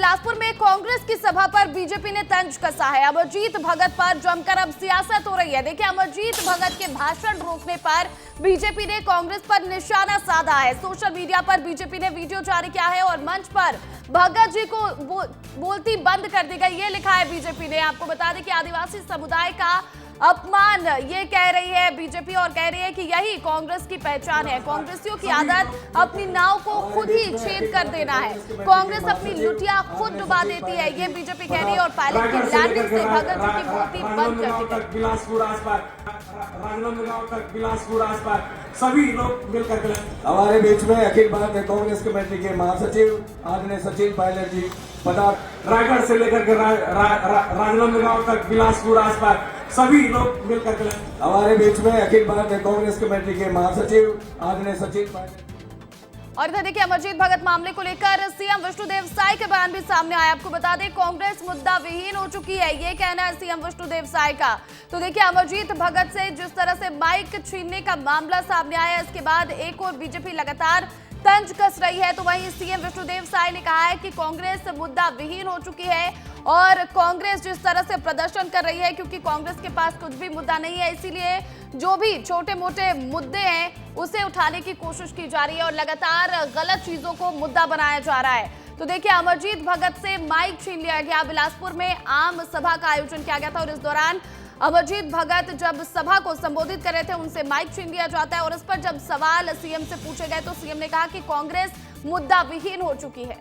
बिलासपुर में कांग्रेस की सभा पर बीजेपी ने तंज कसा है। अमरजीत भगत पर जमकर अब सियासत हो रही है। देखिए, अमरजीत भगत के भाषण रोकने पर बीजेपी ने कांग्रेस पर निशाना साधा है। सोशल मीडिया पर बीजेपी ने वीडियो जारी किया है और मंच पर भगत जी को बोलती बंद कर दी गई, ये लिखा है बीजेपी ने। आपको बता दें कि आदिवासी समुदाय का अपमान ये कह रही है बीजेपी और कह रही है कि यही कांग्रेस की पहचान है। कांग्रेसियों की आदत अपनी नाव को खुद ही छेद कर देना है। कांग्रेस अपनी लुटिया खुद डुबा देती है, ये बीजेपी कह रही है। और पायलट की लैंडिंग से भगत जी की बोलती बंद कर दी गई। सभी लोग मिलकर हमारे बीच में अखिल भारतीय कांग्रेस कमेटी के महासचिव आदरणीय सचिन पायलट जी रायगढ़ से लेकर के राजनांदगांव तक बिलासपुर आसपास सभी लोग मिलकर हमारे बीच में अखिल भारतीय कांग्रेस कमेटी के महासचिव आदरणीय सचिन पायलट। और इधर देखिए, अमरजीत भगत मामले को लेकर सीएम विष्णुदेव साय के बयान भी सामने आया। आपको बता दें, कांग्रेस मुद्दा विहीन हो चुकी है, ये कहना है सीएम विष्णुदेव साय का। तो देखिए, अमरजीत भगत से जिस तरह से माइक छीनने का मामला सामने आया, इसके बाद एक और बीजेपी लगातार तंज कस रही है। तो वहीं सीएम विष्णुदेव साय ने कहा है कि कांग्रेस मुद्दा विहीन हो चुकी है और कांग्रेस जिस तरह से प्रदर्शन कर रही है, क्योंकि कांग्रेस के पास कुछ भी मुद्दा नहीं है, इसीलिए जो भी छोटे मोटे मुद्दे हैं उसे उठाने की कोशिश की जा रही है और लगातार गलत चीजों को मुद्दा बनाया जा रहा है। तो देखिए, अमरजीत भगत से माइक छीन लिया गया। बिलासपुर में आम सभा का आयोजन किया गया था और इस दौरान अमरजीत भगत जब सभा को संबोधित कर रहे थे, उनसे माइक छीन लिया जाता है। और इस पर जब सवाल सीएम से पूछे गए तो सीएम ने कहा कि कांग्रेस मुद्दा विहीन हो चुकी है।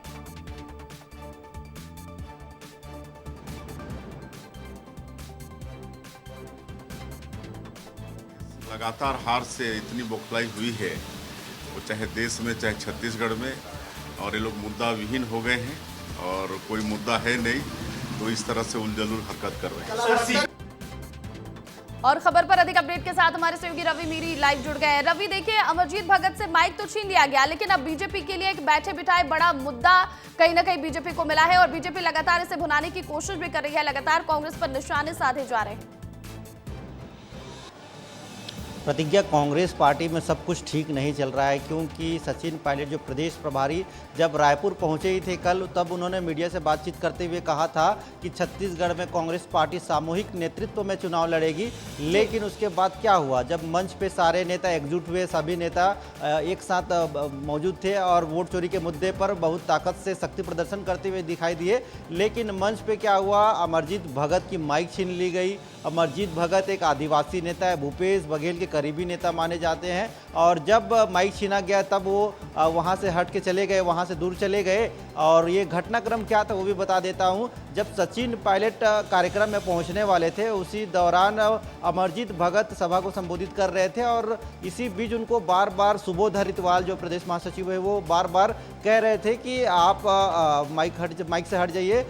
लगातार हार से इतनी बौखलाई हुई है, वो चाहे देश में चाहे छत्तीसगढ़ में, और ये लोग मुद्दा विहीन हो गए हैं और कोई मुद्दा है नहीं, तो इस तरह से उलझुल हरकत कर रहे हैं। और खबर पर अधिक अपडेट के साथ हमारे सहयोगी रवि मीरी लाइव जुड़ गए हैं। रवि, देखिए, अमरजीत भगत से माइक तो छीन लिया गया, लेकिन अब बीजेपी के लिए एक बैठे बिठाए बड़ा मुद्दा कहीं ना कहीं बीजेपी को मिला है और बीजेपी लगातार इसे भुनाने की कोशिश भी कर रही है। लगातार कांग्रेस पर निशाने साधे जा रहे हैं। प्रतिज्ञा, कांग्रेस पार्टी में सब कुछ ठीक नहीं चल रहा है, क्योंकि सचिन पायलट जो प्रदेश प्रभारी जब रायपुर पहुंचे ही थे कल, तब उन्होंने मीडिया से बातचीत करते हुए कहा था कि छत्तीसगढ़ में कांग्रेस पार्टी सामूहिक नेतृत्व में चुनाव लड़ेगी। लेकिन उसके बाद क्या हुआ, जब मंच पे सारे नेता एकजुट हुए, सभी नेता एक साथ मौजूद थे और वोट चोरी के मुद्दे पर बहुत ताकत से शक्ति प्रदर्शन करते हुए दिखाई दिए। लेकिन मंच पे क्या हुआ, अमरजीत भगत की माइक छीन ली गई। अमरजीत भगत एक आदिवासी नेता है, भूपेश बघेल के करीबी नेता माने जाते हैं, और जब माइक छीना गया तब वो वहाँ से हट के चले गए, वहाँ से दूर चले गए। और ये घटनाक्रम क्या था वो भी बता देता हूँ। जब सचिन पायलट कार्यक्रम में पहुँचने वाले थे, उसी दौरान अमरजीत भगत सभा को संबोधित कर रहे थे और इसी बीच उनको बार बार सुबोध हरितवाल जो प्रदेश महासचिव है वो बार बार कह रहे थे कि आप माइक से हट जाइए,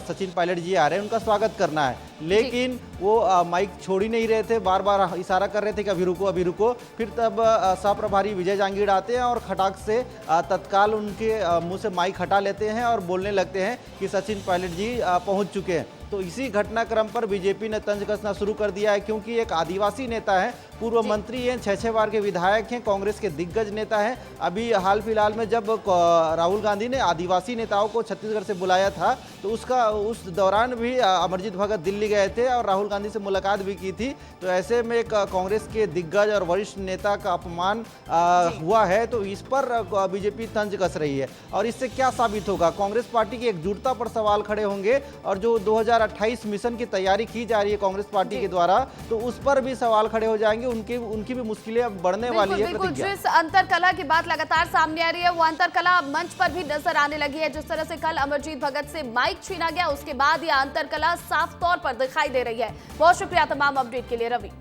सचिन पायलट जी आ रहे हैं, उनका स्वागत करना है। लेकिन वो माइक छोड़ ही नहीं रहे थे, बार बार इशारा कर रहे थे कि अभी रुको अभी रुको। फिर तब सहप्रभारी विजय जांगीड़ आते हैं और खटाक से तत्काल उनके मुंह से माइक हटा लेते हैं और बोलने लगते हैं कि सचिन पायलट जी पहुंच चुके हैं। तो इसी घटनाक्रम पर बीजेपी ने तंज कसना शुरू कर दिया है, क्योंकि एक आदिवासी नेता है, पूर्व मंत्री हैं, 6 बार के विधायक हैं, कांग्रेस के दिग्गज नेता हैं। अभी हाल फिलहाल में जब राहुल गांधी ने आदिवासी नेताओं को छत्तीसगढ़ से बुलाया था, तो उस दौरान भी अमरजीत भगत दिल्ली गए थे और राहुल गांधी से मुलाकात भी की थी। तो ऐसे में कांग्रेस के दिग्गज और वरिष्ठ नेता का अपमान हुआ है, तो इस पर बीजेपी तंज कस रही है। और इससे क्या साबित होगा, कांग्रेस पार्टी की एकजुटता पर सवाल खड़े होंगे और जो 2028 मिशन की तैयारी की जा रही है कांग्रेस पार्टी के द्वारा, तो उस पर भी सवाल खड़े हो जाएंगे, उनकी भी मुश्किलें अब बढ़ने वाली है। प्रतिज्ञा, जिस अंतरकला की बात लगातार सामने आ रही है, वो अंतरकला मंच पर भी नजर आने लगी है। जिस तरह से कल अमरजीत भगत से माइक छीना गया, उसके बाद यह अंतरकला साफ तौर पर दिखाई दे रही है। बहुत शुक्रिया तमाम अपडेट के लिए रवि।